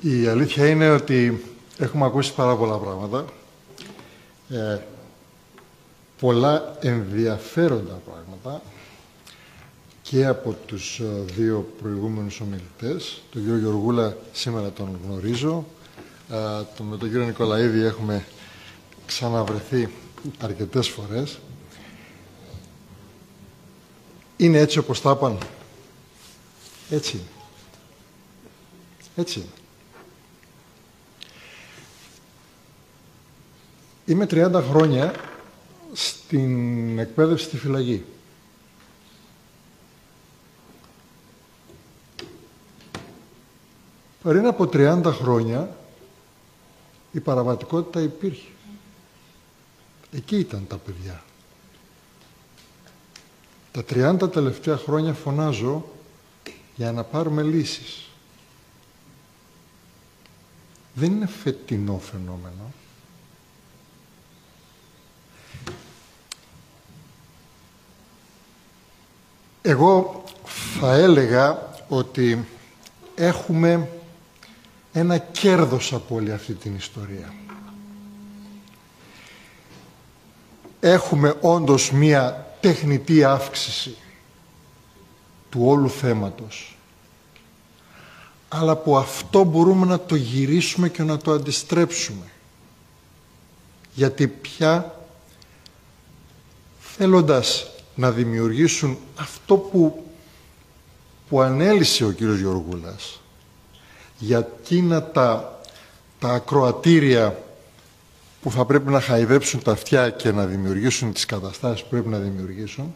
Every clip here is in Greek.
Η αλήθεια είναι ότι έχουμε ακούσει πάρα πολλά πράγματα, πολλά ενδιαφέροντα πράγματα και από τους δύο προηγούμενους ομιλητές. Τον κύριο Γεωργούλα σήμερα τον γνωρίζω, με τον κύριο Νικολαίδη έχουμε ξαναβρεθεί αρκετές φορές. Είναι έτσι όπως τα είπαν? Έτσι. Έτσι. Είμαι 30 χρόνια στην εκπαίδευση στη φυλακή. Πριν από 30 χρόνια η παραβατικότητα υπήρχε. Εκεί ήταν τα παιδιά. Τα 30 τελευταία χρόνια φωνάζω για να πάρουμε λύσεις. Δεν είναι φετινό φαινόμενο. Εγώ θα έλεγα ότι έχουμε ένα κέρδος από όλη αυτή την ιστορία. Έχουμε όντως μία τεχνητή αύξηση του όλου θέματος. Αλλά από αυτό μπορούμε να το γυρίσουμε και να το αντιστρέψουμε. Γιατί πια θέλοντας να δημιουργήσουν αυτό που ανέλησε ο κύριος Γεωργούλας, για εκείνα τα ακροατήρια που θα πρέπει να χαϊδέψουν τα αυτιά και να δημιουργήσουν τις καταστάσεις που πρέπει να δημιουργήσουν,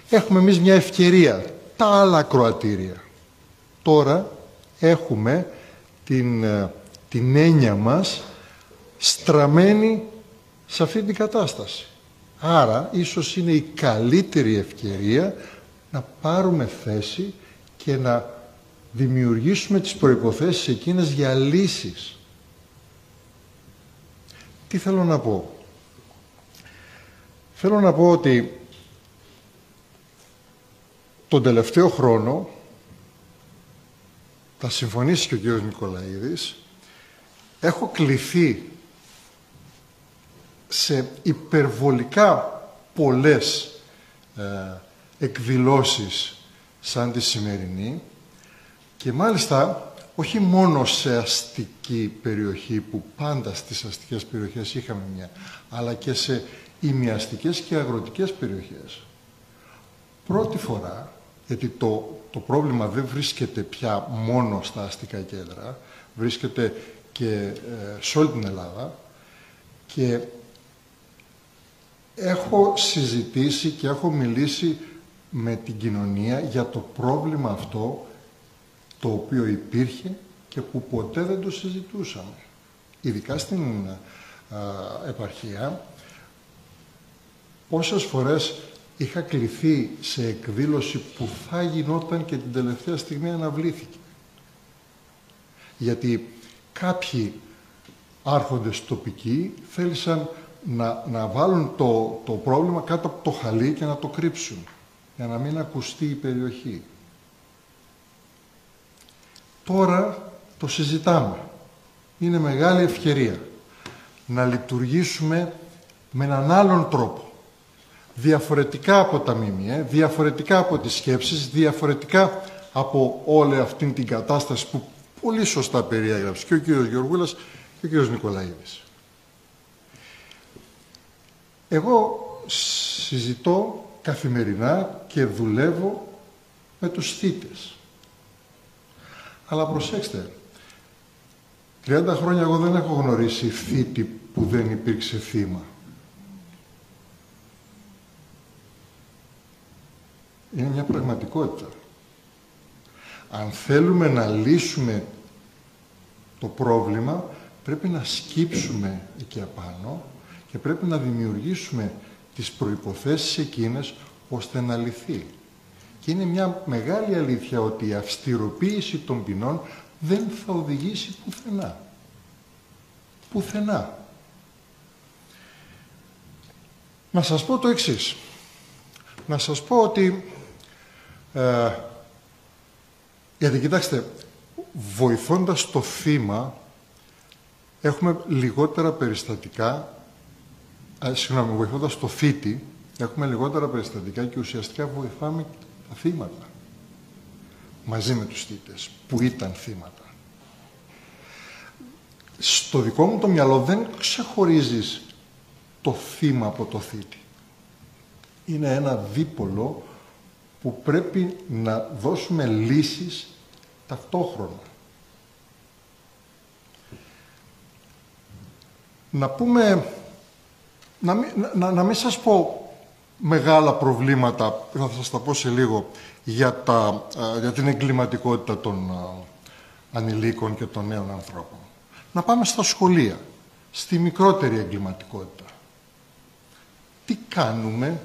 έχουμε εμείς μια ευκαιρία. Τα άλλα ακροατήρια. Τώρα έχουμε την έννοια μας στραμμένη σε αυτή την κατάσταση. Άρα, ίσως είναι η καλύτερη ευκαιρία να πάρουμε θέση και να δημιουργήσουμε τις προϋποθέσεις εκείνες για λύσεις. Τι θέλω να πω? Θέλω να πω ότι τον τελευταίο χρόνο, θα συμφωνήσει και ο κύριος Νικολαίδης, έχω κληθεί σε υπερβολικά πολλές εκδηλώσεις σαν τη σημερινή και μάλιστα όχι μόνο σε αστική περιοχή που πάντα στις αστικές περιοχές είχαμε μια, αλλά και σε ημιαστικές και αγροτικές περιοχές. Πρώτη φορά, γιατί το πρόβλημα δεν βρίσκεται πια μόνο στα αστικά κέντρα, βρίσκεται και σε όλη την Ελλάδα και έχω συζητήσει και έχω μιλήσει με την κοινωνία για το πρόβλημα αυτό το οποίο υπήρχε και που ποτέ δεν το συζητούσαμε. Ειδικά στην επαρχία, πόσες φορές είχα κληθεί σε εκδήλωση που θα γινόταν και την τελευταία στιγμή αναβλήθηκε. Γιατί κάποιοι άρχοντες τοπικοί θέλησαν να βάλουν το πρόβλημα κάτω από το χαλί και να το κρύψουν, για να μην ακουστεί η περιοχή. Τώρα το συζητάμε. Είναι μεγάλη ευκαιρία να λειτουργήσουμε με έναν άλλον τρόπο. Διαφορετικά από τα ΜΜΕ, διαφορετικά από τις σκέψεις, διαφορετικά από όλη αυτή την κατάσταση που πολύ σωστά περιέγραψε και ο κύριος Γεωργούλας και ο κύριος Νικολαίδης. Εγώ συζητώ καθημερινά και δουλεύω με τους θύτες. Αλλά προσέξτε, 30 χρόνια εγώ δεν έχω γνωρίσει θύτη που δεν υπήρξε θύμα. Είναι μια πραγματικότητα. Αν θέλουμε να λύσουμε το πρόβλημα, πρέπει να σκύψουμε εκεί απάνω και πρέπει να δημιουργήσουμε τις προϋποθέσεις εκείνες ώστε να λυθεί. Και είναι μια μεγάλη αλήθεια ότι η αυστηροποίηση των ποινών δεν θα οδηγήσει πουθενά. Πουθενά. Να σας πω το εξής. Να σας πω ότι... γιατί κοιτάξτε, βοηθώντας το θύμα, έχουμε λιγότερα περιστατικά, βοηθώντας το θήτη, έχουμε λιγότερα περιστατικά και ουσιαστικά βοηθάμε τα θύματα, μαζί με τους θύτες, που ήταν θύματα. Στο δικό μου το μυαλό δεν ξεχωρίζεις το θύμα από το θήτη. Είναι ένα δίπολο που πρέπει να δώσουμε λύσεις ταυτόχρονα. Να πούμε, να μην σας πω μεγάλα προβλήματα, θα σας τα πω σε λίγο, για την εγκληματικότητα των ανηλίκων και των νέων ανθρώπων. Να πάμε στα σχολεία, στη μικρότερη εγκληματικότητα. Τι κάνουμε?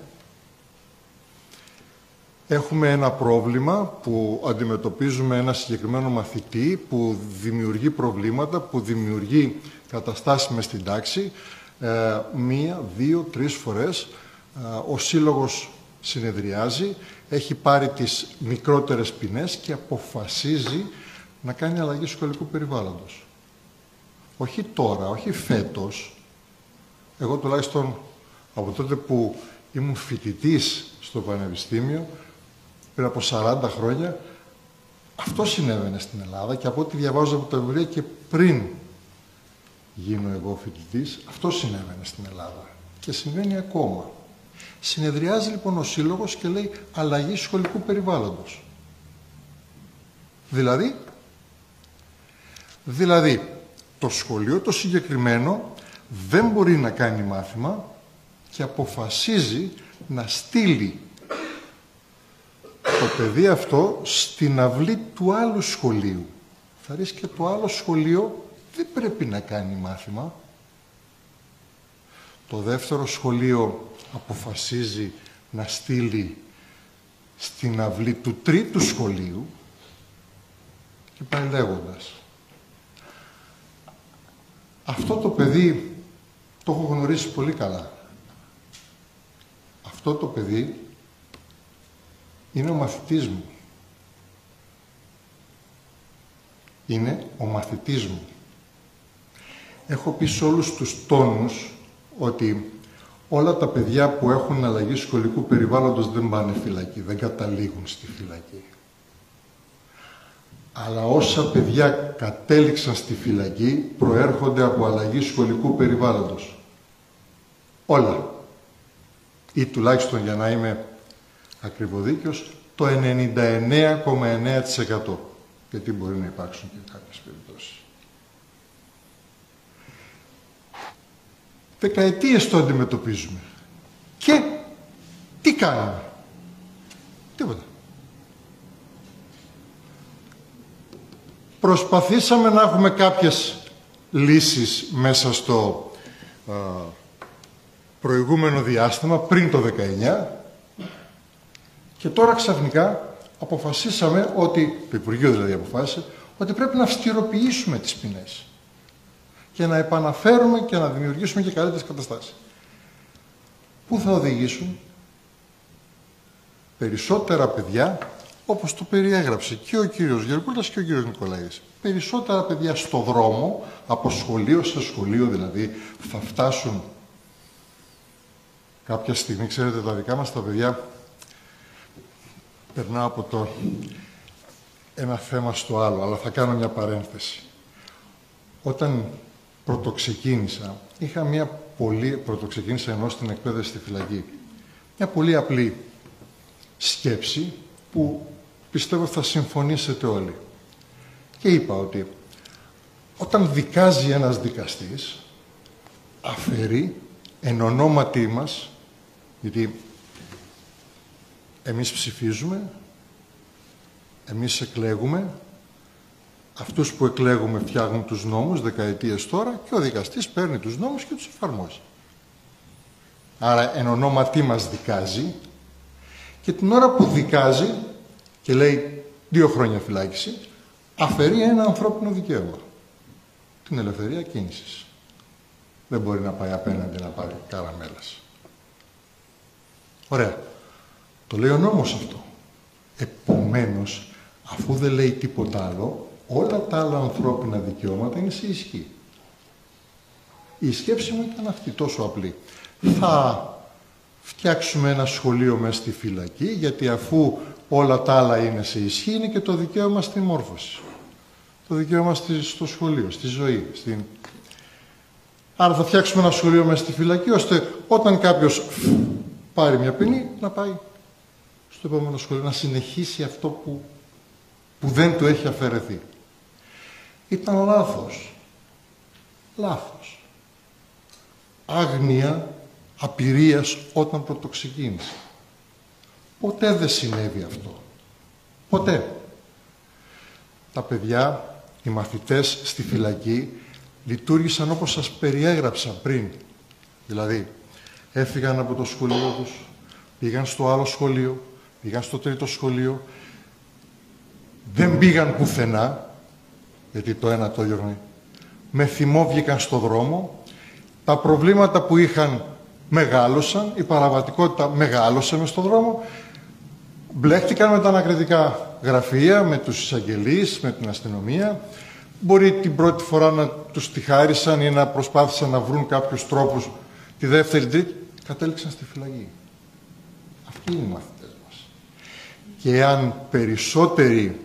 Έχουμε ένα πρόβλημα που αντιμετωπίζουμε ένα συγκεκριμένο μαθητή που δημιουργεί προβλήματα, που δημιουργεί καταστάσεις μες στην τάξη. 1, 2, 3 φορές ο σύλλογος συνεδριάζει, έχει πάρει τις μικρότερες ποινές και αποφασίζει να κάνει αλλαγή σχολικού περιβάλλοντος. Όχι τώρα, όχι φέτος. Εγώ τουλάχιστον από τότε που ήμουν φοιτητής στο Πανεπιστήμιο, πριν από 40 χρόνια, αυτό συνέβαινε στην Ελλάδα και από ό,τι διαβάζω από τα βιβλία και πριν γίνω εγώ φοιτητής, αυτό συνέβαινε στην Ελλάδα και συμβαίνει ακόμα. Συνεδριάζει λοιπόν ο σύλλογος και λέει αλλαγή σχολικού περιβάλλοντος. Δηλαδή, το σχολείο το συγκεκριμένο δεν μπορεί να κάνει μάθημα και αποφασίζει να στείλει το παιδί αυτό στην αυλή του άλλου σχολείου. Θα ρίξει και το άλλο σχολείο δεν πρέπει να κάνει μάθημα. Το δεύτερο σχολείο αποφασίζει να στείλει στην αυλή του τρίτου σχολείου και πάει λέγοντας. Αυτό το παιδί το έχω γνωρίσει πολύ καλά. Αυτό το παιδί είναι ο μαθητής μου. Είναι ο μαθητής μου. Έχω πει σε όλους τους τόνους ότι όλα τα παιδιά που έχουν αλλαγή σχολικού περιβάλλοντος δεν πάνε φυλακή, δεν καταλήγουν στη φυλακή. Αλλά όσα παιδιά κατέληξαν στη φυλακή προέρχονται από αλλαγή σχολικού περιβάλλοντος. Όλα. Ή τουλάχιστον, για να είμαι ακριβοδίκαιος, το 99,9%. Γιατί μπορεί να υπάρξουν και κάποιες περιπτώσεις. Δεκαετίες το αντιμετωπίζουμε. Και τι κάνουμε? Τίποτα. Προσπαθήσαμε να έχουμε κάποιες λύσεις μέσα στο προηγούμενο διάστημα, πριν το 19, και τώρα ξαφνικά αποφασίσαμε ότι, το Υπουργείο δηλαδή αποφάσισε, ότι πρέπει να αυστηροποιήσουμε τις ποινές και να επαναφέρουμε και να δημιουργήσουμε και καλύτερες καταστάσεις. Πού θα οδηγήσουν? Περισσότερα παιδιά, όπως το περιέγραψε και ο κύριος Γερκούλας και ο κύριος Νικολαίδης. Περισσότερα παιδιά στο δρόμο, από σχολείο σε σχολείο δηλαδή, θα φτάσουν κάποια στιγμή. Ξέρετε, τα δικά μας τα παιδιά, περνάω από το ένα θέμα στο άλλο, αλλά θα κάνω μια παρένθεση. Όταν πρωτοξεκίνησα, πρωτοξεκίνησα ενώ στην εκπαίδευση στη φυλακή, μια πολύ απλή σκέψη που πιστεύω θα συμφωνήσετε όλοι. Και είπα ότι όταν δικάζει ένας δικαστής, αφαιρεί εν ονόματι μας, γιατί εμείς ψηφίζουμε, εμείς εκλέγουμε, αυτούς που εκλέγουμε φτιάχνουν τους νόμους δεκαετίες τώρα και ο δικαστής παίρνει τους νόμους και τους εφαρμόζει. Άρα εν ονόματι μας δικάζει και την ώρα που δικάζει και λέει 2 χρόνια φυλάκιση, αφαιρεί ένα ανθρώπινο δικαίωμα. Την ελευθερία κίνησης. Δεν μπορεί να πάει απέναντι να πάρει καραμέλας. Ωραία. Το λέει ο νόμος αυτό. Επομένως, αφού δεν λέει τίποτα άλλο, όλα τα άλλα ανθρώπινα δικαιώματα είναι σε ισχύ. Η σκέψη μου ήταν αυτή, τόσο απλή. Θα φτιάξουμε ένα σχολείο μέσα στη φυλακή, γιατί αφού όλα τα άλλα είναι σε ισχύ, είναι και το δικαίωμα στη μόρφωση. Το δικαίωμα στο σχολείο, στη ζωή. Άρα θα φτιάξουμε ένα σχολείο μέσα στη φυλακή, ώστε όταν κάποιος πάρει μια ποινή, να πάει στο επόμενο σχολείο, να συνεχίσει αυτό που δεν του έχει αφαιρεθεί. Ήταν λάθος. Λάθος. Άγνοια απειρίας όταν πρωτοξεκίνησε. Ποτέ δεν συνέβη αυτό. Ποτέ. Τα παιδιά, οι μαθητές στη φυλακή, λειτουργήσαν όπως σας περιέγραψα πριν. Δηλαδή, έφυγαν από το σχολείο τους, πήγαν στο άλλο σχολείο, πήγαν στο τρίτο σχολείο, δεν πήγαν πουθενά, γιατί το ένα το ίδιο, με θυμό βγήκαν στο δρόμο, τα προβλήματα που είχαν μεγάλωσαν, η παραβατικότητα μεγάλωσε μες στον δρόμο, μπλέχτηκαν με τα ανακριτικά γραφεία, με τους εισαγγελείς, με την αστυνομία. Μπορεί την πρώτη φορά να τους τυχάρισαν ή να προσπάθησαν να βρουν κάποιους τρόπους, τη δεύτερη, τρίτη, κατέληξαν στη φυλακή. Αυτοί είναι οι μαθητές μας. Και αν περισσότεροι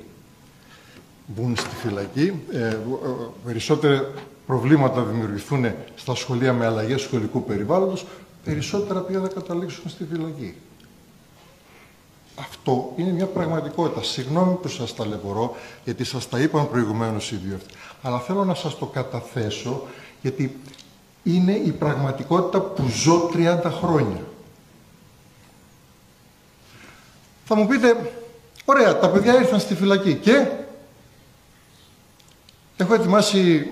μπουν στη φυλακή, περισσότερα προβλήματα δημιουργηθούν στα σχολεία με αλλαγές σχολικού περιβάλλοντος, περισσότερα πια θα καταλήξουν στη φυλακή. Αυτό είναι μια πραγματικότητα. Συγγνώμη που σας ταλαιπωρώ, γιατί σας τα είπαν προηγουμένως οι δύο αυτοί. Αλλά θέλω να σας το καταθέσω, γιατί είναι η πραγματικότητα που ζω 30 χρόνια. Θα μου πείτε, ωραία, τα παιδιά ήρθαν στη φυλακή και έχω ετοιμάσει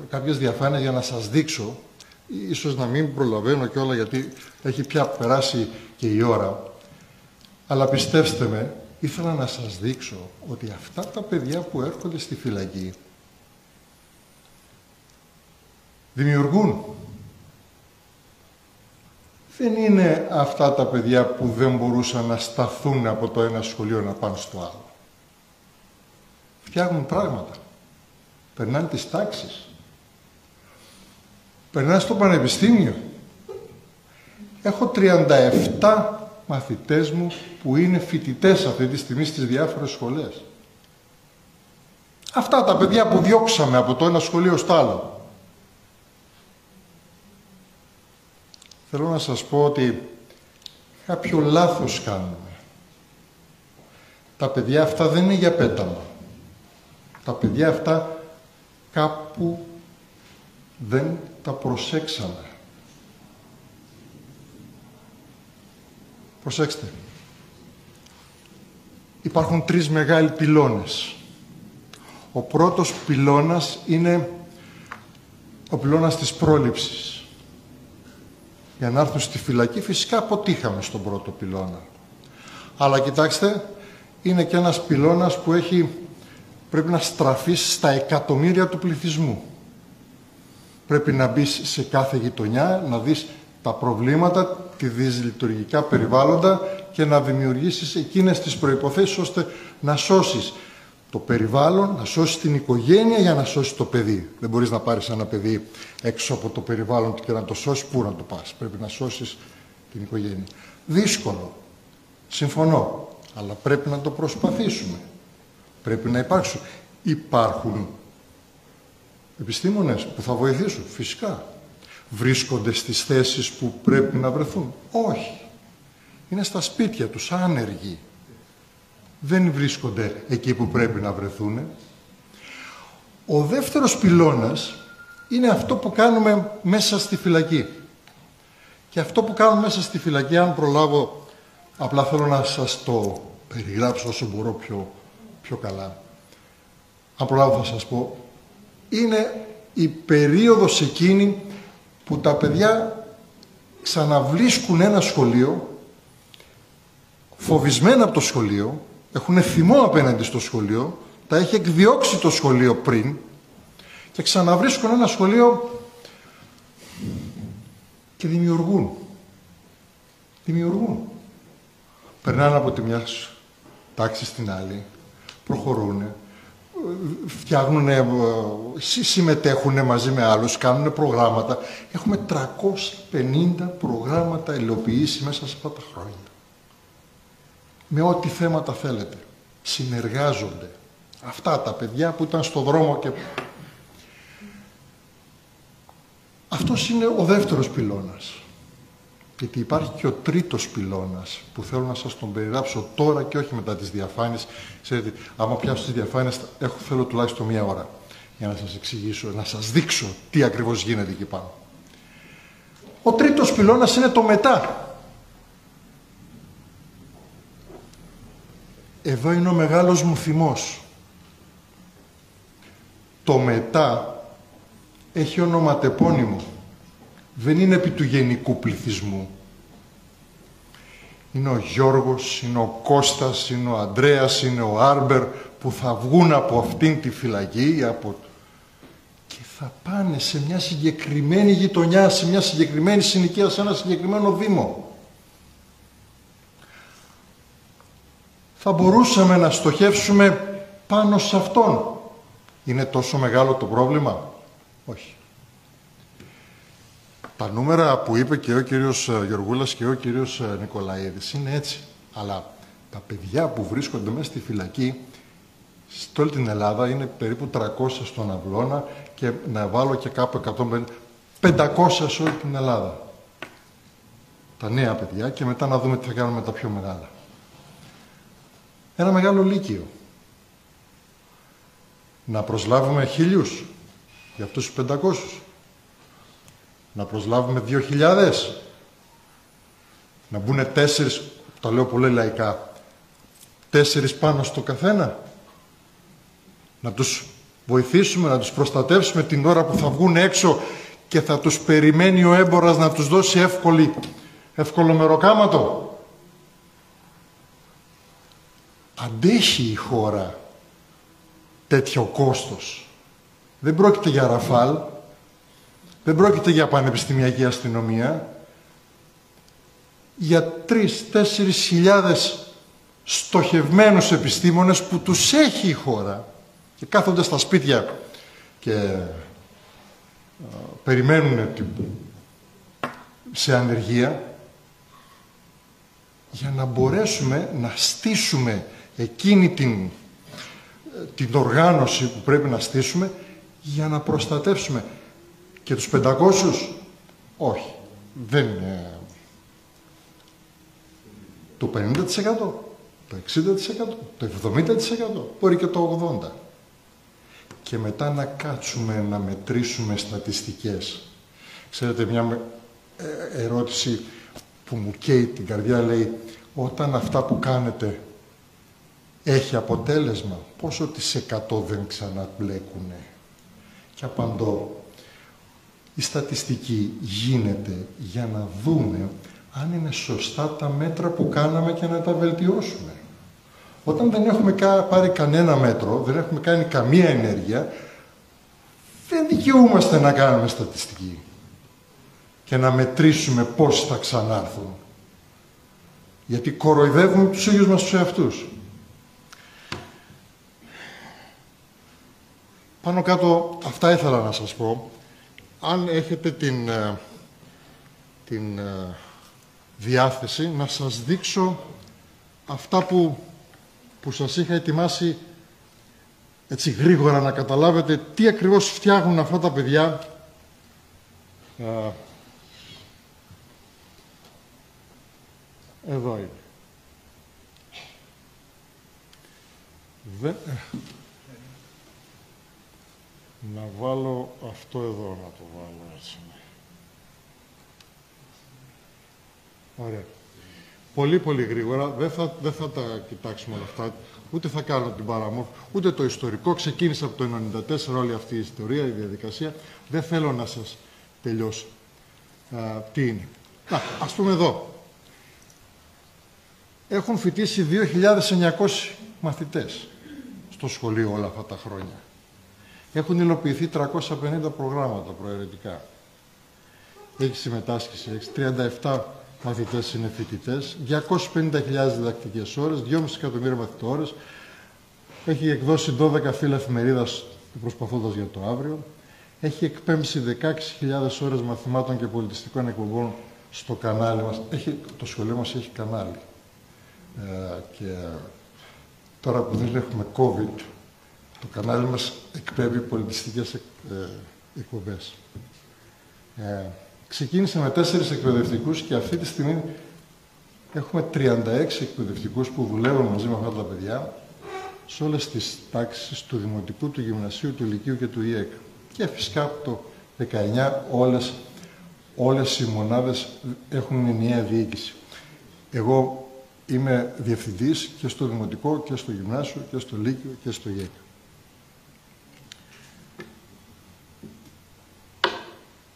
κάποιες διαφάνειες για να σας δείξω. Ίσως να μην προλαβαίνω και όλα, γιατί έχει πια περάσει και η ώρα. Αλλά πιστέψτε με, ήθελα να σας δείξω ότι αυτά τα παιδιά που έρχονται στη φυλακή δημιουργούν. Δεν είναι αυτά τα παιδιά που δεν μπορούσαν να σταθούν από το ένα σχολείο να πάνε στο άλλο. Φτιάχνουν πράγματα. Περνάνε τις τάξεις. Περνάνε στο πανεπιστήμιο. Έχω 37 μαθητές μου που είναι φοιτητές αυτή τη στιγμή στις διάφορες σχολές. Αυτά τα παιδιά που διώξαμε από το ένα σχολείο στο άλλο. Θέλω να σας πω ότι κάποιο λάθος κάνουμε. Τα παιδιά αυτά δεν είναι για πέταμα. Τα παιδιά αυτά κάπου δεν τα προσέξαμε. Προσέξτε. Υπάρχουν 3 μεγάλοι πυλώνες. Ο πρώτος πυλώνας είναι ο πυλώνας της πρόληψης. Για να έρθουν στη φυλακή φυσικά αποτύχαμε στον πρώτο πυλώνα. Αλλά κοιτάξτε, είναι και ένας πυλώνας που πρέπει να στραφείς στα εκατομμύρια του πληθυσμού. Πρέπει να μπεις σε κάθε γειτονιά, να δεις τα προβλήματα, τη δυσλειτουργικά περιβάλλοντα και να δημιουργήσεις εκείνες τις προϋποθέσεις ώστε να σώσεις το περιβάλλον, να σώσεις την οικογένεια για να σώσεις το παιδί. Δεν μπορείς να πάρεις ένα παιδί έξω από το περιβάλλον και να το σώσεις. Πού να το πας? Πρέπει να σώσεις την οικογένεια. Δύσκολο. Συμφωνώ. Αλλά πρέπει να το προσπαθήσουμε. Πρέπει να υπάρξουν. Υπάρχουν επιστήμονες που θα βοηθήσουν. Φυσικά. Βρίσκονται στις θέσεις που πρέπει να βρεθούν? Όχι. Είναι στα σπίτια τους, άνεργοι. Δεν βρίσκονται εκεί που πρέπει να βρεθούν. Ο δεύτερος πυλώνας είναι αυτό που κάνουμε μέσα στη φυλακή. Και αυτό που κάνουμε μέσα στη φυλακή, αν προλάβω, απλά θέλω να σας το περιγράψω όσο μπορώ πιο καλά. Αν προλάβω θα σας πω, είναι η περίοδος εκείνη που τα παιδιά ξαναβρίσκουν ένα σχολείο, φοβισμένα από το σχολείο, έχουν θυμό απέναντι στο σχολείο, τα έχει εκδιώξει το σχολείο πριν και ξαναβρίσκουν ένα σχολείο και δημιουργούν. Περνάνε από τη μια τάξη στην άλλη, προχωρούν, φτιάχνουν, συμμετέχουν μαζί με άλλους, κάνουν προγράμματα. Έχουμε 350 προγράμματα υλοποιήσει μέσα σε αυτά τα χρόνια. Με ό,τι θέματα θέλετε. Συνεργάζονται. Αυτά τα παιδιά που ήταν στο δρόμο και... Αυτός είναι ο δεύτερος πυλώνας. Γιατί υπάρχει και ο τρίτος πυλώνας που θέλω να σας τον περιγράψω τώρα και όχι μετά τις διαφάνειες. Ξέρετε, άμα πιάσω τις διαφάνειες θέλω τουλάχιστον 1 ώρα για να σας εξηγήσω, να σας δείξω τι ακριβώς γίνεται εκεί πάνω. Ο τρίτος πυλώνας είναι το μετά. Εδώ είναι ο μεγάλος μου θυμός. Το μετά έχει ονοματεπώνυμο. Δεν είναι επί του γενικού πληθυσμού. Είναι ο Γιώργος, είναι ο Κώστας, είναι ο Ανδρέας, είναι ο Άρμπερ που θα βγουν από αυτήν τη φυλακή και θα πάνε σε μια συγκεκριμένη γειτονιά, σε μια συγκεκριμένη συνοικία, σε ένα συγκεκριμένο δήμο. Θα μπορούσαμε να στοχεύσουμε πάνω σε αυτόν. Είναι τόσο μεγάλο το πρόβλημα? Όχι. Τα νούμερα που είπε και ο κύριος Γεωργούλας και ο κύριος Νικολαίδης είναι έτσι. Αλλά τα παιδιά που βρίσκονται μέσα στη φυλακή σε όλη την Ελλάδα είναι περίπου 300 στον Αυλώνα και να βάλω και κάπου 500 σε όλη την Ελλάδα. Τα νέα παιδιά και μετά να δούμε τι θα κάνουμε με τα πιο μεγάλα. Ένα μεγάλο λύκειο. Να προσλάβουμε 1.000 για αυτούς τους 500. Να προσλάβουμε 2.000. Να μπουν 4, το λέω πολύ λαϊκά, 4 πάνω στο καθένα. Να τους βοηθήσουμε, να τους προστατεύσουμε την ώρα που θα βγουν έξω και θα τους περιμένει ο έμπορας να τους δώσει εύκολο μεροκάματο. Αντέχει η χώρα τέτοιο κόστος. Δεν πρόκειται για ραφάλ, δεν πρόκειται για πανεπιστημιακή αστυνομία, για 3-4 χιλιάδες στοχευμένους επιστήμονες που τους έχει η χώρα και κάθονται στα σπίτια και περιμένουν σε ανεργία για να μπορέσουμε να στήσουμε εκείνη την οργάνωση που πρέπει να στήσουμε για να προστατεύσουμε και τους 500. Όχι, δεν είναι το 50%, το 60%, το 70%, μπορεί και το 80%. Και μετά να κάτσουμε να μετρήσουμε στατιστικές. Ξέρετε, μια ερώτηση που μου καίει την καρδιά λέει, όταν αυτά που κάνετε έχει αποτέλεσμα, πόσο της 100 δεν ξαναμπλέκουνε? Και απαντώ, η στατιστική γίνεται για να δούμε αν είναι σωστά τα μέτρα που κάναμε και να τα βελτιώσουμε. Όταν δεν έχουμε πάρει κανένα μέτρο, δεν έχουμε κάνει καμία ενέργεια, δεν δικαιούμαστε να κάνουμε στατιστική και να μετρήσουμε πώς θα ξανάρθουν. Γιατί κοροϊδεύουμε τους ίδιους μας τους εαυτούς. Πάνω κάτω αυτά ήθελα να σας πω. Αν έχετε την διάθεση να σας δείξω αυτά που σας είχα ετοιμάσει έτσι γρήγορα, να καταλάβετε τι ακριβώς φτιάχνουν αυτά τα παιδιά. Εδώ είναι. Να βάλω αυτό εδώ, να το βάλω έτσι. Ωραία. Πολύ πολύ γρήγορα, δεν θα τα κοιτάξουμε όλα αυτά, ούτε θα κάνω την παραμόρφωση, ούτε το ιστορικό. Ξεκίνησε από το 1994 όλη αυτή η ιστορία, η διαδικασία. Δεν θέλω να σας τελειώσω. Τι είναι. Ας πούμε εδώ. Έχουν φοιτήσει 2.900 μαθητές στο σχολείο όλα αυτά τα χρόνια. Έχουν υλοποιηθεί 350 προγράμματα προαιρετικά. Έχει συμμετάσχει σε 37 μαθητές είναι φοιτητές, 250.000 διδακτικές ώρες, 2,5 εκατομμύρια μαθητόρες, Έχει εκδώσει 12 φύλλα εφημερίδας προσπαθώντας για το αύριο. Έχει εκπέμψει 16.000 ώρες μαθημάτων και πολιτιστικών εκπομπών στο κανάλι μας. Το σχολείο μας έχει κανάλι. Και τώρα που δεν έχουμε COVID, το κανάλι μας εκπέμπει πολιτιστικές εκπομπές. Ξεκίνησε με 4 εκπαιδευτικούς και αυτή τη στιγμή έχουμε 36 εκπαιδευτικούς που δουλεύουν μαζί με αυτά τα παιδιά σε όλες τις τάξεις του Δημοτικού, του Γυμνασίου, του Λυκείου και του ΙΕΚ. Και φυσικά το 19 όλες οι μονάδες έχουν ενιαία διοίκηση. Εγώ είμαι διευθυντής και στο Δημοτικό και στο Γυμνάσιο και στο Λύκειο και στο ΙΕΚ.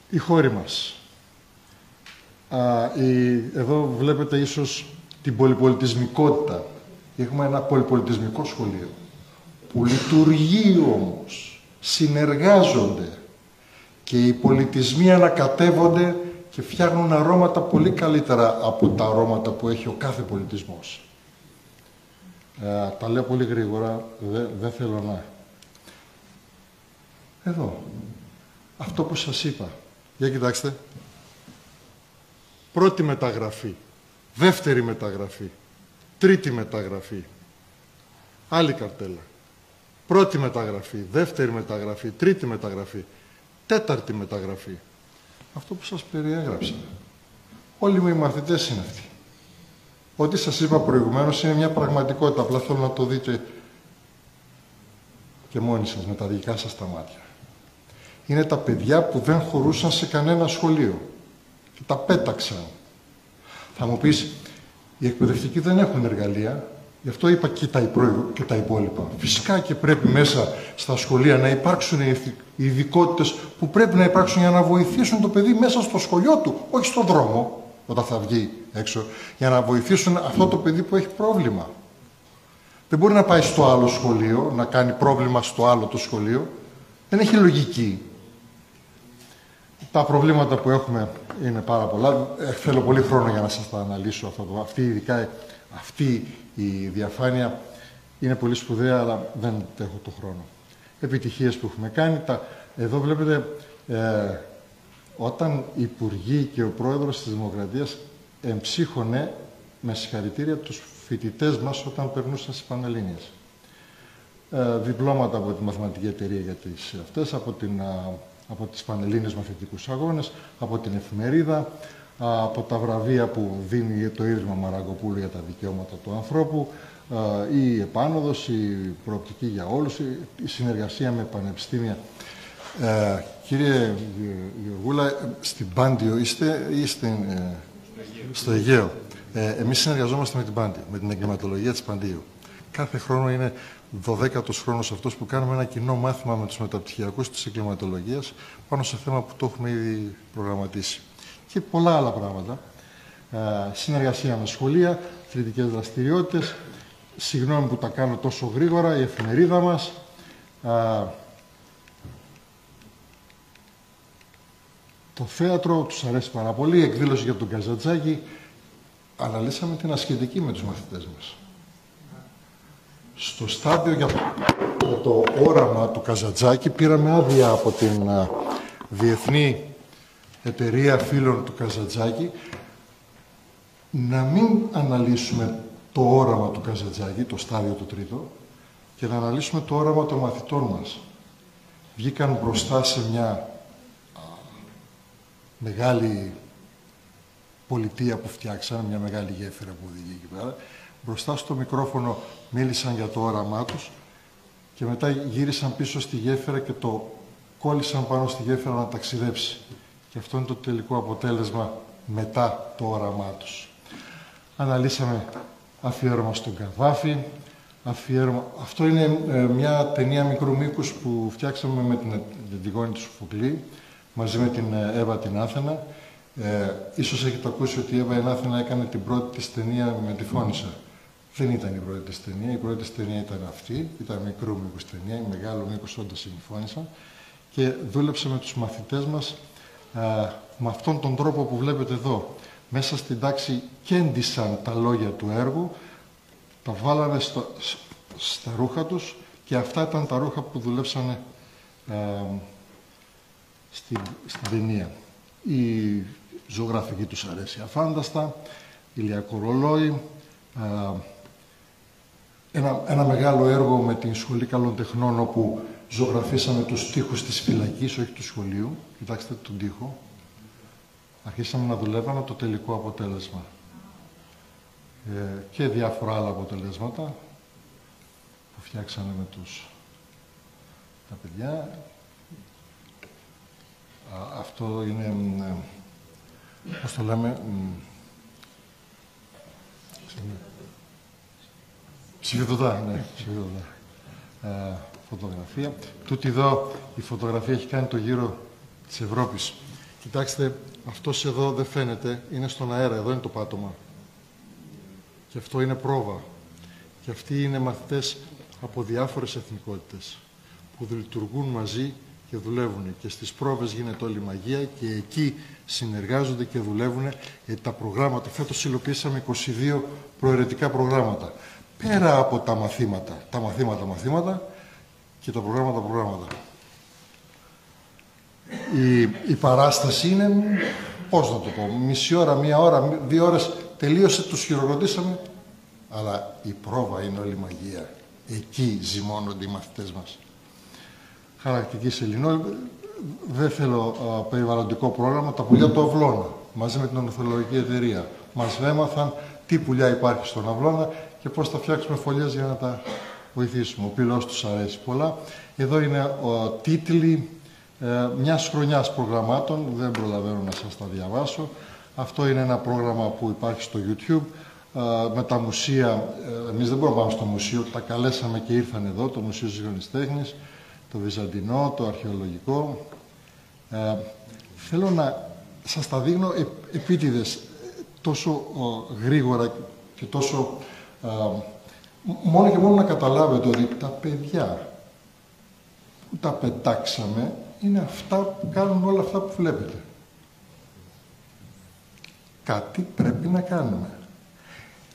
Οι χώροι μας. Εδώ βλέπετε ίσως την πολυπολιτισμικότητα. Έχουμε ένα πολυπολιτισμικό σχολείο που λειτουργεί όμως, συνεργάζονται και οι πολιτισμοί ανακατεύονται και φτιάχνουν αρώματα πολύ καλύτερα από τα αρώματα που έχει ο κάθε πολιτισμός. Τα λέω πολύ γρήγορα, δεν θέλω να... Εδώ, αυτό που σας είπα. Για κοιτάξτε. Πρώτη μεταγραφή, δεύτερη μεταγραφή, τρίτη μεταγραφή, άλλη καρτέλα. Πρώτη μεταγραφή, δεύτερη μεταγραφή, τρίτη μεταγραφή, τέταρτη μεταγραφή. Αυτό που σας περιέγραψα. Όλοι μου οι μαθητές είναι αυτοί. Ό,τι σας είπα προηγουμένως είναι μια πραγματικότητα. Απλά θέλω να το δείτε και μόνοι σας, με τα δικά σας τα μάτια. Είναι τα παιδιά που δεν χωρούσαν σε κανένα σχολείο. Και τα πέταξαν. Θα μου πεις, οι εκπαιδευτικοί δεν έχουν εργαλεία. Γι' αυτό είπα και τα υπόλοιπα. Φυσικά και πρέπει μέσα στα σχολεία να υπάρξουν οι ειδικότητες που πρέπει να υπάρξουν για να βοηθήσουν το παιδί μέσα στο σχολείο του, όχι στον δρόμο, όταν θα βγει έξω, για να βοηθήσουν αυτό το παιδί που έχει πρόβλημα. Δεν μπορεί να πάει στο άλλο σχολείο, να κάνει πρόβλημα στο άλλο το σχολείο. Δεν έχει λογική. Τα προβλήματα που έχουμε είναι πάρα πολλά. Θέλω πολύ χρόνο για να σας τα αναλύσω. Αυτή η διαφάνεια είναι πολύ σπουδαία, αλλά δεν έχω το χρόνο. Επιτυχίες που έχουμε κάνει. Εδώ βλέπετε, όταν οι υπουργοί και ο πρόεδρος της Δημοκρατίας εμψύχωνε με συγχαρητήρια τους φοιτητές μας όταν περνούσαν στις Πανελλήνιες. Διπλώματα από τη Μαθηματική Εταιρεία για τις αυτές, από τις Πανελλήνιες Μαθητικούς Αγώνες, από την εφημερίδα, από τα βραβεία που δίνει το Ίδρυμα Μαραγκοπούλου για τα δικαιώματα του ανθρώπου, η επάνωδος, η προοπτική για όλους, η συνεργασία με πανεπιστήμια. Κύριε Γεωργούλα, στην Πάντιο είστε ή στο Αιγαίο? Εμείς συνεργαζόμαστε με την Πάντιο, με την εγκληματολογία της Παντίου. Κάθε χρόνο είναι 12ος χρόνος αυτός που κάνουμε ένα κοινό μάθημα με τους μεταπτυχιακούς της εγκληματολογίας πάνω σε θέμα που το έχουμε ήδη προγραμματίσει. Και πολλά άλλα πράγματα. Συνεργασία με σχολεία, αθλητικές δραστηριότητες. Συγγνώμη που τα κάνω τόσο γρήγορα, η εφημερίδα μας. Το θέατρο τους αρέσει πάρα πολύ, η εκδήλωση για τον Καζαντζάκη. Αναλύσαμε την ασχετική με τους μαθητές μας. Στο στάδιο για το όραμα του Καζαντζάκη πήραμε άδεια από την Διεθνή Εταιρεία Φίλων του Καζαντζάκη να μην αναλύσουμε το όραμα του Καζαντζάκη, το στάδιο το τρίτο, και να αναλύσουμε το όραμα των μαθητών μας. Βγήκαν μπροστά σε μια μεγάλη πολιτεία που φτιάξαν, μια μεγάλη γέφυρα που οδηγεί εκεί πέρα. Μπροστά στο μικρόφωνο μίλησαν για το όραμά τους και μετά γύρισαν πίσω στη γέφυρα και το κόλλησαν πάνω στη γέφυρα να ταξιδέψει. Και αυτό είναι το τελικό αποτέλεσμα μετά το όραμά τους. Αναλύσαμε αφιέρωμα στον Καβάφη. Αυτό είναι μια ταινία μικρού μήκους που φτιάξαμε με την Τιγόνη του Σοφοκλή, μαζί με την Εύα την Άθενα. Ίσως έχετε ακούσει ότι η Εύα την Άθενα έκανε την πρώτη της ταινία με τη Φώνησα. Δεν ήταν η πρώτη της ταινία. Η πρώτη της ταινία ήταν αυτή. Ήταν μικρού μήκους ταινία. Η μεγάλο μήκος όντως είναι η Φώνησα. Και δούλεψε με τους μαθητές μας με αυτόν τον τρόπο που βλέπετε εδώ. Μέσα στην τάξη κέντησαν τα λόγια του έργου, τα βάλανε στα ρούχα τους, και αυτά ήταν τα ρούχα που δουλέψανε στην ταινία. Η ζωγραφική τους αρέσει αφάνταστα, ηλιακό ρολόι, ένα μεγάλο έργο με την Σχολή Καλών Τεχνών, όπου ζωγραφίσαμε τους τοίχους της φυλακής, όχι του σχολείου. Κοιτάξτε τον τοίχο. Αρχίσαμε να δουλεύαμε το τελικό αποτέλεσμα. Και διάφορα άλλα αποτελέσματα που φτιάξαμε με τα παιδιά. Αυτό είναι, πώς το λέμε, ψηφιδωτά, ναι, ψηφιδωτά. Φωτογραφία. Τούτη εδώ η φωτογραφία έχει κάνει το γύρο της Ευρώπης. Κοιτάξτε, αυτός εδώ δεν φαίνεται, είναι στον αέρα, εδώ είναι το πάτωμα. Και αυτό είναι πρόβα. Και αυτοί είναι μαθητές από διάφορες εθνικότητες που λειτουργούν μαζί και δουλεύουν. Και στις πρόβες γίνεται όλη η μαγεία και εκεί συνεργάζονται και δουλεύουν. Τα προγράμματα, φέτος υλοποιήσαμε 22 προαιρετικά προγράμματα. Πέρα από τα μαθήματα και τα προγράμματα. Η παράσταση είναι, πώς να το πω, μισή ώρα, μία ώρα, 2 ώρες, τελείωσε, τους χειροκροτήσαμε, αλλά η πρόβα είναι όλη μαγεία. Εκεί ζυμώνονται οι μαθητές μας. Χαρακτική σεληνό, δεν θέλω περιβαλλοντικό πρόγραμμα, τα πουλιά του Αυλώνα, μαζί με την Ορνηθολογική Εταιρεία. Μας έμαθαν τι πουλιά υπάρχει στον Αυλώνα και πώς θα φτιάξουμε φωλιές για να τα βοηθήσουμε. Ο πύλος τους αρέσει πολλά. Εδώ είναι τίτλοι μιας χρονιάς προγραμμάτων, δεν προλαβαίνω να σας τα διαβάσω. Αυτό είναι ένα πρόγραμμα που υπάρχει στο YouTube. Με τα μουσεία, εμείς δεν μπορούμε να πάμε στο μουσείο, τα καλέσαμε και ήρθαν εδώ, το Μουσείο Σύγχρονης Τέχνης, το Βυζαντινό, το Αρχαιολογικό. Θέλω να σας τα δείχνω επίτηδες, τόσο γρήγορα και τόσο... μόνο και μόνο να καταλάβετε ότι τα παιδιά που τα πετάξαμε είναι αυτά που κάνουν όλα αυτά που βλέπετε. Κάτι πρέπει να κάνουμε.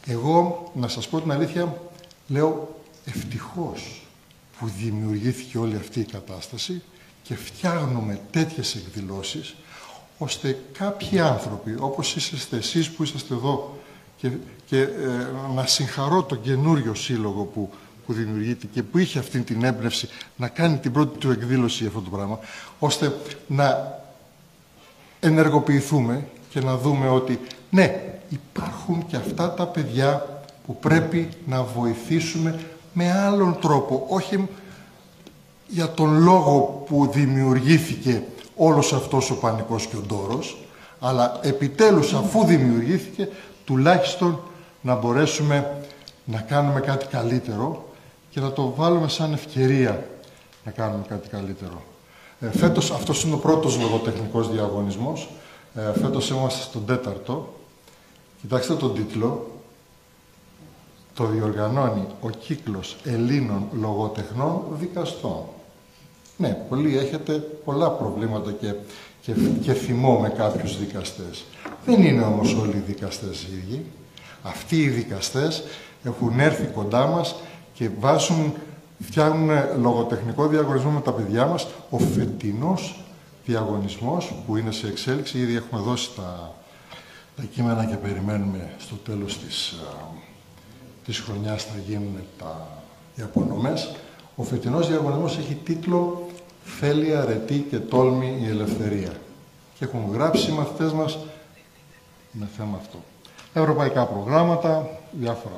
Εγώ, να σας πω την αλήθεια, λέω ευτυχώς που δημιουργήθηκε όλη αυτή η κατάσταση και φτιάχνουμε τέτοιες εκδηλώσεις, ώστε κάποιοι άνθρωποι, όπως είσαστε εσείς που είσαστε εδώ, και να συγχαρώ τον καινούριο σύλλογο που δημιουργείται και που είχε αυτή την έμπνευση να κάνει την πρώτη του εκδήλωση για αυτό το πράγμα, ώστε να ενεργοποιηθούμε και να δούμε ότι ναι, υπάρχουν και αυτά τα παιδιά που πρέπει να βοηθήσουμε με άλλον τρόπο, όχι για τον λόγο που δημιουργήθηκε όλος αυτός ο πανικός και ο ντόρος, αλλά επιτέλους αφού δημιουργήθηκε, τουλάχιστον να μπορέσουμε να κάνουμε κάτι καλύτερο και να το βάλουμε σαν ευκαιρία να κάνουμε κάτι καλύτερο. Φέτος, αυτός είναι ο πρώτος λογοτεχνικός διαγωνισμός. Φέτος είμαστε στον 4ο. Κοιτάξτε τον τίτλο. Το διοργανώνει ο Κύκλος Ελλήνων Λογοτεχνών Δικαστών. Ναι, πολλοί έχετε πολλά προβλήματα και θυμό με κάποιους δικαστές. Δεν είναι όμως όλοι οι δικαστές οι ίδιοι. Αυτοί οι δικαστές έχουν έρθει κοντά μας και φτιάχνουν λογοτεχνικό διαγωνισμό με τα παιδιά μας. Ο φετινός διαγωνισμός που είναι σε εξέλιξη, ήδη έχουμε δώσει τα κείμενα και περιμένουμε στο τέλος της χρονιάς θα γίνουν οι απονομές. Ο φετινός διαγωνισμός έχει τίτλο «Θέλει αρετή και τόλμη η ελευθερία». Και έχουν γράψει οι μαθητές μας με θέμα αυτό. Ευρωπαϊκά προγράμματα, διάφορα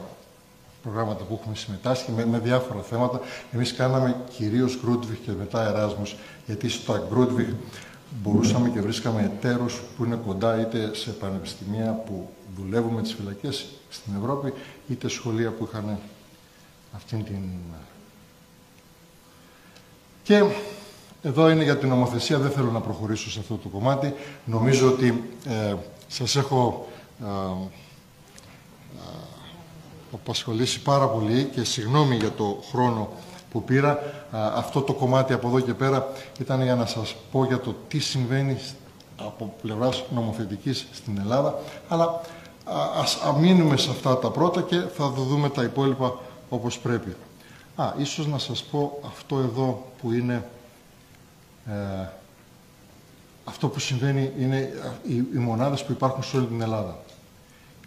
προγράμματα που έχουμε συμμετάσχει με διάφορα θέματα. Εμείς κάναμε κυρίως Γκρούντβιχ και μετά Εράσμους, γιατί στο Γκρούντβιχ μπορούσαμε και βρίσκαμε εταίρους που είναι κοντά, είτε σε πανεπιστημία που δουλεύουν με τις φυλακές στην Ευρώπη, είτε σχολεία που είχαν αυτήν την... Και εδώ είναι για την νομοθεσία, δεν θέλω να προχωρήσω σε αυτό το κομμάτι. Νομίζω ότι σας έχω απασχολήσει πάρα πολύ και συγγνώμη για το χρόνο που πήρα. Αυτό το κομμάτι από εδώ και πέρα ήταν για να σας πω για το τι συμβαίνει από πλευράς νομοθετικής στην Ελλάδα, αλλά ας αμείνουμε σε αυτά τα πρώτα και θα δούμε τα υπόλοιπα όπως πρέπει. Ίσως να σας πω αυτό εδώ που είναι... αυτό που συμβαίνει είναι οι μονάδες που υπάρχουν σε όλη την Ελλάδα.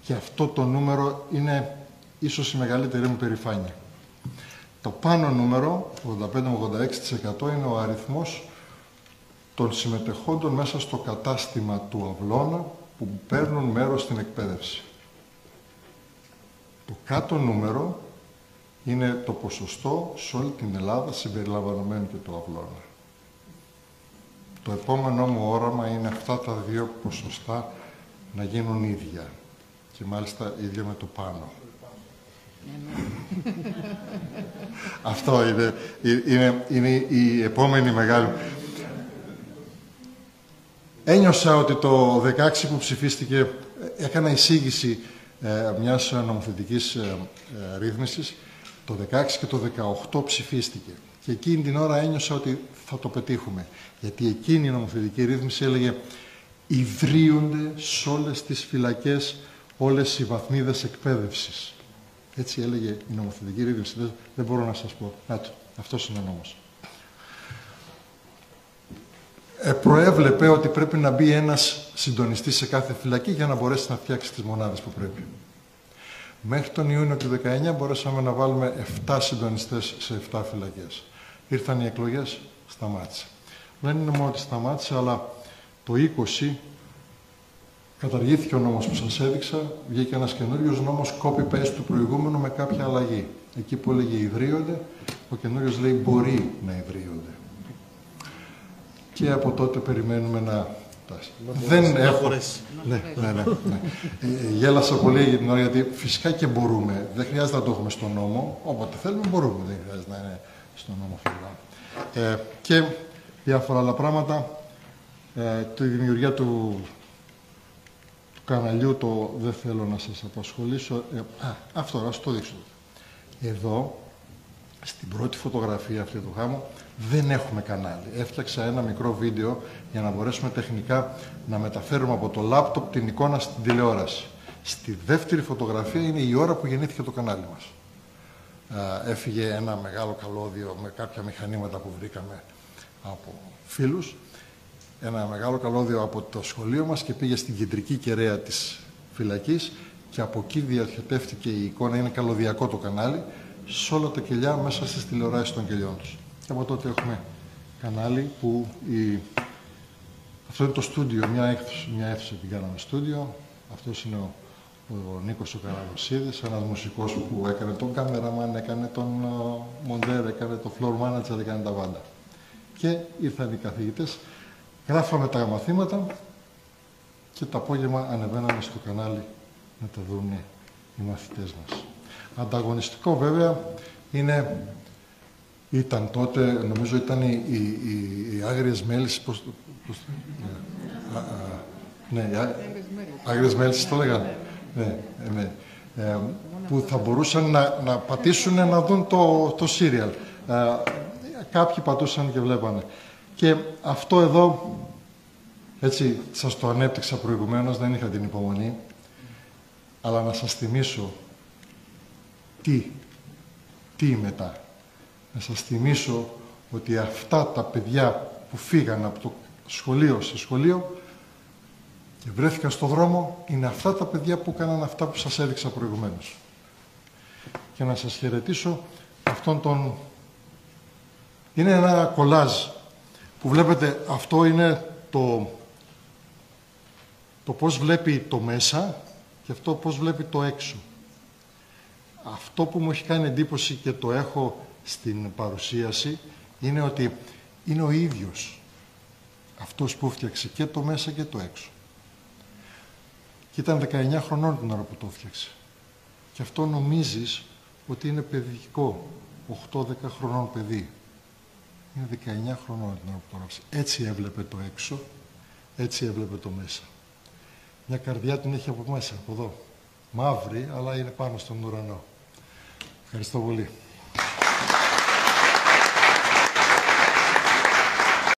Και αυτό το νούμερο είναι ίσως η μεγαλύτερη μου περηφάνεια. Το πάνω νούμερο, 85-86%, είναι ο αριθμός των συμμετεχόντων μέσα στο κατάστημα του Αυλώνα που παίρνουν μέρος στην εκπαίδευση. Το κάτω νούμερο είναι το ποσοστό σε όλη την Ελλάδα συμπεριλαμβανομένου και του Αυλώνα. Το επόμενό μου όραμα είναι αυτά τα δύο ποσοστά να γίνουν ίδια. Και μάλιστα ίδια με το πάνω. Αυτό είναι η επόμενη μεγάλη... Ένιωσα ότι το 16 που ψηφίστηκε, έκανα εισήγηση μιας νομοθετικής ρύθμισης, το 16 και το 18 ψηφίστηκε. Και εκείνη την ώρα ένιωσα ότι θα το πετύχουμε. Γιατί εκείνη η νομοθετική ρύθμιση έλεγε ιδρύονται σε όλες τις φυλακές όλες οι βαθμίδες εκπαίδευσης. Έτσι έλεγε η νομοθετική ρύθμιση. Δεν μπορώ να σας πω. Αυτός είναι ο νόμος. Προέβλεπε ότι πρέπει να μπει ένας συντονιστής σε κάθε φυλακή για να μπορέσει να φτιάξει τις μονάδες που πρέπει. Μέχρι τον Ιούνιο του 19 μπορέσαμε να βάλουμε 7 συντονιστές σε 7 φυλακές. Ήρθαν οι εκλογές, σταμάτησε. Δεν είναι μόνο ότι σταμάτησε, αλλά το 20 καταργήθηκε ο νόμος που σας έδειξα, βγήκε ένας καινούριος νόμος copy-paste του προηγούμενου με κάποια αλλαγή. Εκεί που έλεγε ιδρύονται, ο καινούριος λέει μπορεί να ιδρύονται. Και από τότε περιμένουμε να... Δεν έχω... Ναι. Γέλασα πολύ για την ώρα, γιατί φυσικά και μπορούμε. Δεν χρειάζεται να το έχουμε στον νόμο. Όποτε θέλουμε μπορούμε. Δεν χρειάζεται να είναι στον νόμο. Και διάφορα άλλα πράγματα. Τη δημιουργία του καναλιού δεν θέλω να σας απασχολήσω. Αυτό, να σας το δείξω. Εδώ, στην πρώτη φωτογραφία αυτή του γάμου, δεν έχουμε κανάλι. Έφτιαξα ένα μικρό βίντεο για να μπορέσουμε τεχνικά να μεταφέρουμε από το λάπτοπ την εικόνα στην τηλεόραση. Στη δεύτερη φωτογραφία είναι η ώρα που γεννήθηκε το κανάλι μας. Έφυγε ένα μεγάλο καλώδιο με κάποια μηχανήματα που βρήκαμε από φίλους. Ένα μεγάλο καλώδιο από το σχολείο μας και πήγε στην κεντρική κεραία της φυλακής και από εκεί διαρχετεύτηκε η εικόνα. Είναι καλωδιακό το κανάλι, σε όλα τα κελιά μέσα στις τηλεοράσεις των κελιών τους. Και από τότε έχουμε κανάλι που αυτό είναι το στούντιο, μια αίθουσα την κάναμε στούντιο. Αυτός είναι ο Νίκος ο Καραγοσίδης, ένας μουσικός που έκανε τον κάμεραμαν, έκανε τον μοντέρ, έκανε το floor manager, έκανε τα πάντα. Και ήρθαν οι καθηγητές, γράφαμε τα μαθήματα και το απόγευμα ανεβαίναμε στο κανάλι να τα δουν οι μαθητές μας. Ανταγωνιστικό βέβαια ήταν τότε, νομίζω ήταν οι Άγριες Μέλισσες, Άγριες Μέλισσες το λέγανε, ναι. Που θα μπορούσαν να πατήσουν να δουν το σύριαλ. Κάποιοι πατούσαν και βλέπανε. Και αυτό εδώ, έτσι σας το ανέπτυξα προηγουμένως, δεν είχα την υπομονή, αλλά να σας θυμίσω τι μετά. Να σας θυμίσω ότι αυτά τα παιδιά που φύγαν από το σχολείο σε σχολείο και βρέθηκαν στο δρόμο, είναι αυτά τα παιδιά που έκαναν αυτά που σας έδειξα προηγουμένως. Και να σας χαιρετήσω αυτόν τον... Είναι ένα κολάζ που βλέπετε, αυτό είναι το πώς βλέπει το μέσα και αυτό πώς βλέπει το έξω. Αυτό που μου έχει κάνει εντύπωση και το έχω στην παρουσίαση είναι ότι είναι ο ίδιος αυτός που φτιάξε και το μέσα και το έξω. Και ήταν 19 χρονών την ώρα που το φτιάξε. Και αυτό νομίζεις ότι είναι παιδικό, 8-10 χρονών παιδί. Είναι 19 χρονών την ώρα που το έγραψε. Έτσι έβλεπε το έξω, έτσι έβλεπε το μέσα. Μια καρδιά την έχει από μέσα, από εδώ. Μαύρη, αλλά είναι πάνω στον ουρανό. Ευχαριστώ πολύ.